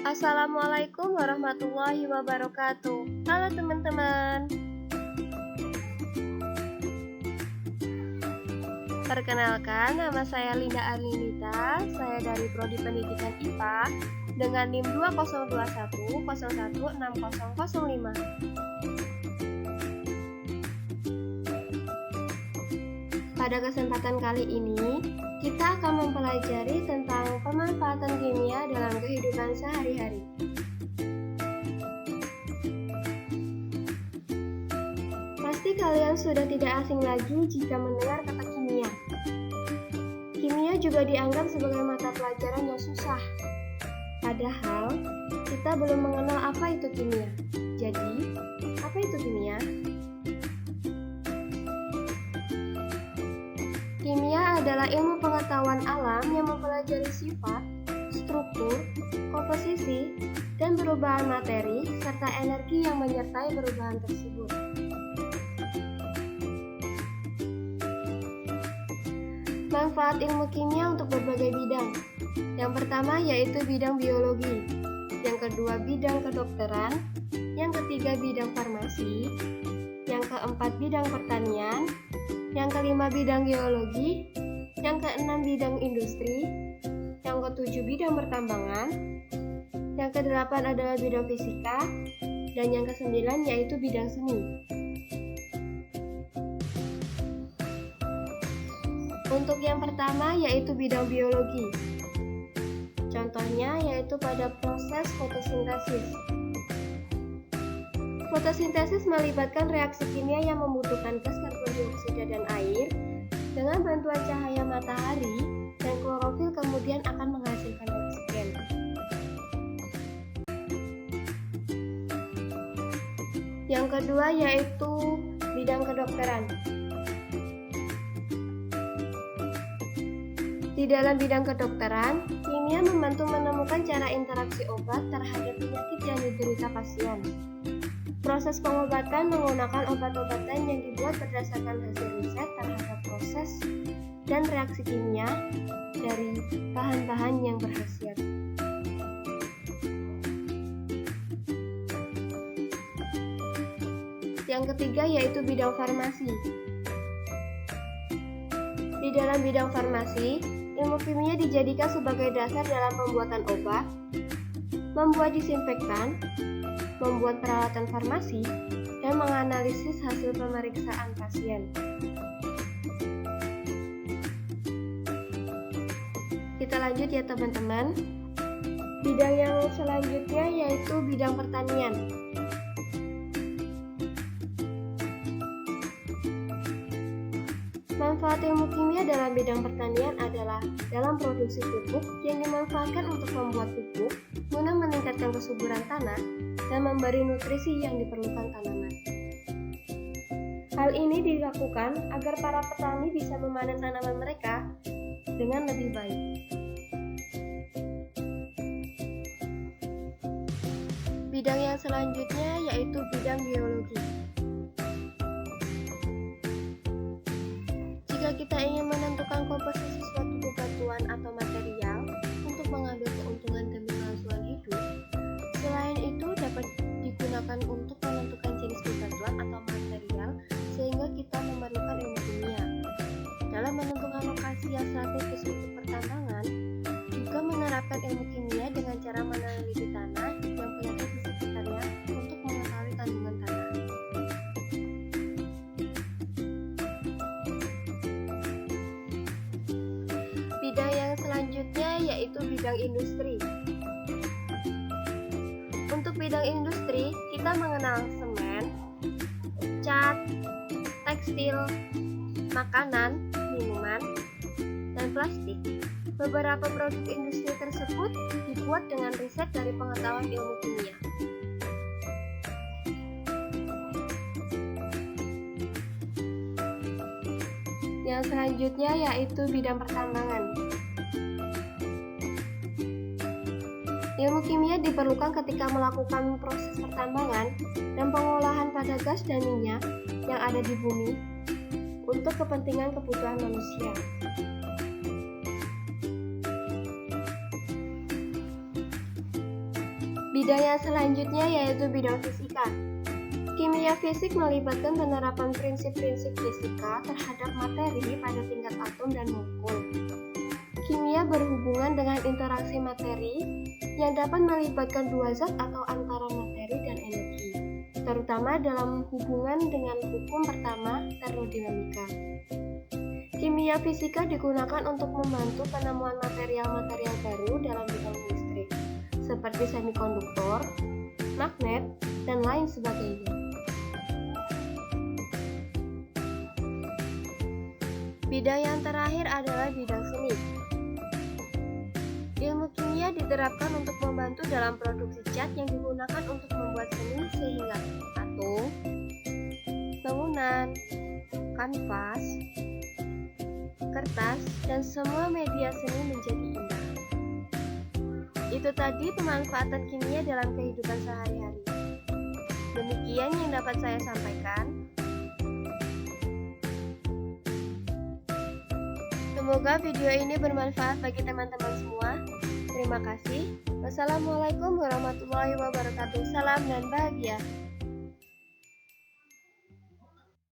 Assalamualaikum warahmatullahi wabarakatuh. Halo teman-teman. Perkenalkan, nama saya Linda Arlinita. Saya dari Prodi Pendidikan IPA dengan NIM 2021016005. Pada kesempatan kali ini, kita akan mempelajari tentang pemanfaatan kimia dalam kehidupan sehari-hari. Pasti kalian sudah tidak asing lagi jika mendengar kata kimia. Kimia juga dianggap sebagai mata pelajaran yang susah. Padahal, kita belum mengenal apa itu kimia. Jadi, apa itu kimia? Kimia adalah ilmu pengetahuan alam yang mempelajari sifat, struktur, komposisi, dan perubahan materi, serta energi yang menyertai perubahan tersebut. Manfaat ilmu kimia untuk berbagai bidang. Yang pertama yaitu bidang biologi, yang kedua bidang kedokteran, yang ketiga bidang farmasi, yang keempat bidang pertanian, yang kelima bidang geologi, yang keenam bidang industri, yang ketujuh bidang pertambangan, yang kedelapan adalah bidang fisika, dan yang kesembilan yaitu bidang seni. Untuk yang pertama yaitu bidang biologi. Contohnya yaitu pada proses fotosintesis. Fotosintesis melibatkan reaksi kimia yang membutuhkan gas karbon dioksida dan air. Dengan bantuan cahaya matahari dan klorofil kemudian akan menghasilkan oksigen. Yang kedua yaitu bidang kedokteran. Di dalam bidang kedokteran, kimia membantu menemukan cara interaksi obat terhadap penyakit yang diderita pasien. Proses pengobatan menggunakan obat-obatan yang dibuat berdasarkan hasil riset terhadap proses dan reaksi kimia dari bahan-bahan yang berkhasiat. Yang ketiga yaitu bidang farmasi. Di dalam bidang farmasi, ilmu kimia dijadikan sebagai dasar dalam pembuatan obat, membuat disinfektan, membuat peralatan farmasi, dan menganalisis hasil pemeriksaan pasien. Kita lanjut ya teman-teman. Bidang yang selanjutnya yaitu bidang pertanian. Manfaat ilmu kimia dalam bidang pertanian adalah dalam produksi pupuk yang dimanfaatkan untuk membuat pupuk guna meningkatkan kesuburan tanah dan memberi nutrisi yang diperlukan tanaman. Hal ini dilakukan agar para petani bisa memanen tanaman mereka dengan lebih baik. Bidang yang selanjutnya yaitu bidang geologi. Jika kita ingin menentukan komposisi suatu bebatuan atau material untuk mengambil keuntungan demi kelangsungan hidup, selain itu dapat digunakan untuk menentukan jenis bebatuan atau material sehingga kita memerlukan ilmu kimia. Dalam menentukan lokasi yang strategis untuk pertambangan, juga menerapkan ilmu kimia dengan cara meneliti tanah yang berada di sekitarnya untuk mengetahui kandungan tanah. Bidang yang selanjutnya yaitu bidang industri. Untuk bidang industri, kita mengenal semen, cat, tekstil, makanan, minuman, dan plastik. Beberapa produk industri tersebut dibuat dengan riset dari pengetahuan ilmu kimia. Yang selanjutnya yaitu bidang pertambangan. Ilmu kimia diperlukan ketika melakukan proses pertambangan dan pengolahan pada gas dan minyak yang ada di bumi untuk kepentingan kebutuhan manusia. Bidang yang selanjutnya yaitu bidang fisika. Kimia fisik melibatkan penerapan prinsip-prinsip fisika terhadap materi pada tingkat atom dan molekul. Kimia berhubungan dengan interaksi materi yang dapat melibatkan dua zat atau antara materi dan energi, terutama dalam hubungan dengan hukum pertama termodinamika. Kimia fisika digunakan untuk membantu penemuan material-material baru dalam bidang listrik, seperti semikonduktor, magnet, dan lain sebagainya. Bidang yang terakhir adalah bidang seni. Ilmu kimia diterapkan untuk membantu dalam produksi cat yang digunakan untuk membuat seni sehingga patung, bangunan, kanvas, kertas, dan semua media seni menjadi indah. Itu tadi pemanfaatan kimia dalam kehidupan sehari-hari. Demikian yang dapat saya sampaikan. Semoga video ini bermanfaat bagi teman-teman semua. Terima kasih. Wassalamualaikum warahmatullahi wabarakatuh. Salam dan bahagia.